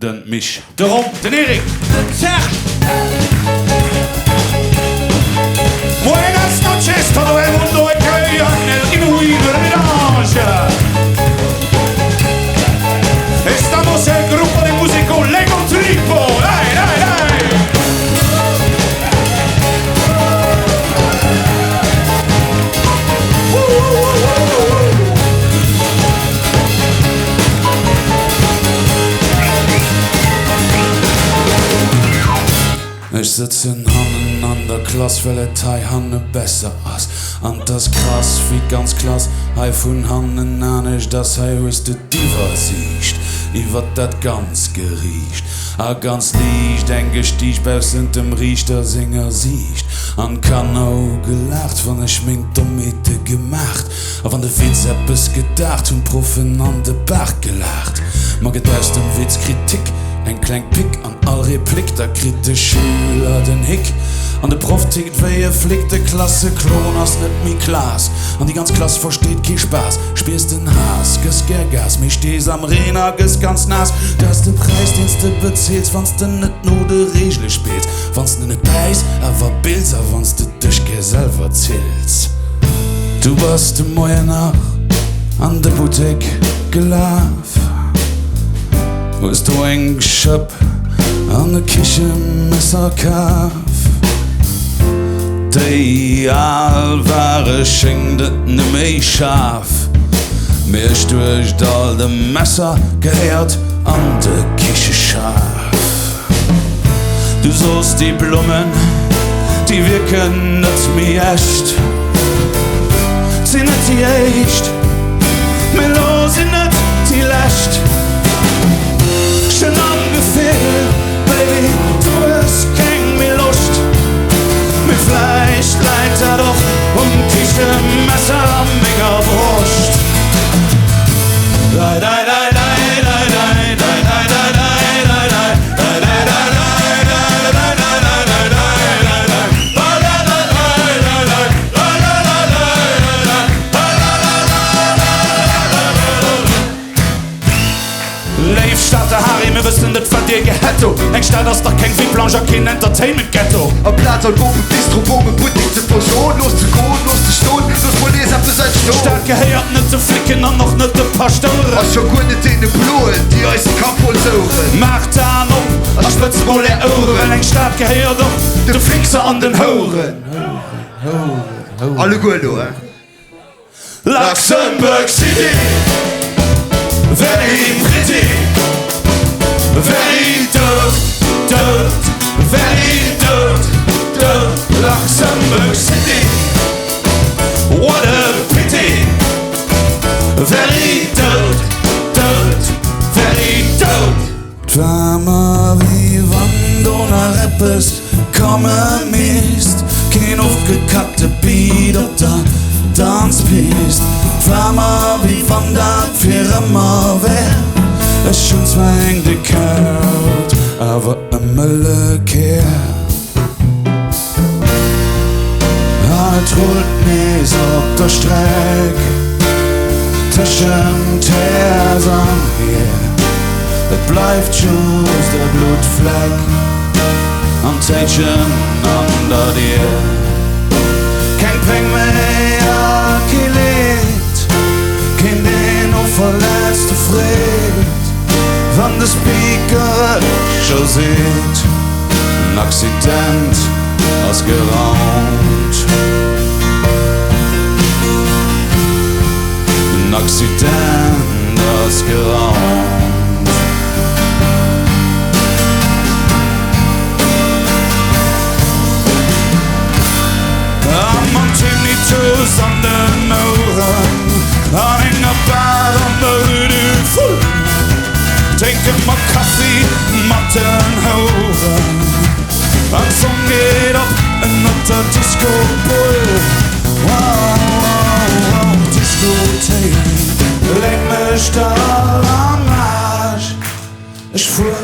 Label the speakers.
Speaker 1: den Mich. Darum, den Erik.
Speaker 2: Den Serge.
Speaker 1: Buenas noches, todo el mundo que en el genuino homenaje. Estamos el grupo de músico Lego Tripo. ¡Ay, ay, ay! Ich sitz in Hannen an der Klasse, weil der Teil Hanne besser ass. An das krass, wie ganz klass, hei vun Hannen an ich, das hei is de Diva siecht. I wat dat ganz geriecht. A ganz liegt, eng Gesticht, beus in dem Richter Singer siecht. An kann auch gelacht, wann ich schminkt Domete gemacht. A wann de Witz eppes gedacht, und Profen an de Bach gelacht. Ma get aus dem Witz Kritik, ein klein Pick an all Replik, da krit de Schüler den Hick. An de Prof tickt, wéi flickt de Klasse Klon ass net mi Klas. An die ganz Klasse versteht ki Spaß. Spielst den Hass, ges Gergas, mich stehs am Rena, ges ganz nass. Das de Preisdienst du bezielst, wann's de net no de Regle spielst. Wann's ne Beis, awer Bilds, a wann's de dich ge selber zählst. Du warst de Moie nach an de Boutique gelaf. Wost du eng Geschöpp an de Kiche Messer kaf. Dei allware schenkt ne méi scharf. Mirch duercht all de Messer geheert an de Kiche scharf. Du sost die Blumen, die wirken net mi echt. Sie net die echt, me lo sie net die lächt. Schon angefehl, Baby, du hast kein mir Lust. Mir Fleisch leidt er doch Küche, Messer, mega Brust. Dai, dai, dai, dai, dai, dai, dai, dai, dai, dai, dai, dai, dai, Stadt der Harry, mir wissen net von dir gehetto. Eng Stadt aus der kein Viblanger, kein Entertainment Ghetto.
Speaker 3: A Platz an Bogen, Bistro, Bogen, Pudding zu Person, los zu Gold, los zu Stone, los Police ab zu sein Stone.
Speaker 1: Stadt geheiert net zu flicken, an noch net de Pastoren.
Speaker 3: Was schon gut nicht in den Blumen, die euch Kampol suchen.
Speaker 1: Macht an op, als spitz wohl der Ohren. Eng Stadt geheiert doch, de Flixer an den Horen.
Speaker 3: Alle gut, du,
Speaker 1: Luxemburg City, very pretty. Very dope, dope, very dope, dope, Luxemburg City. What a pity. Very dope, dope, very dope. Drama wie Wandona Rappers, komme Mist. Kein aufgekackte Beat auf der Tanzpist. Drama wie Wandert für immer wär. Es schon zwang de Kaut, aber a Mülle kehr. Halt holt mies op der Streck, Taschen Tersam hier. Et bleibt just der Blutfleck, am Tätchen under dir. Kein Peng mehr, kein Lied, kein den noch verletzte Fried. Van de Speaker schon sieht, ein Accident ausgeraumt. Ein Accident ausgeraumt. Am Antinitus an den Ohren, an enger Bad an der Rüde voll. Trinken mal Kaffee, Matten horen. Ein Song geht ab, ein netter Disco-Bull. Wow, wow, wow, Disco-Tape. Leck mich da am Arsch. Ich fuhr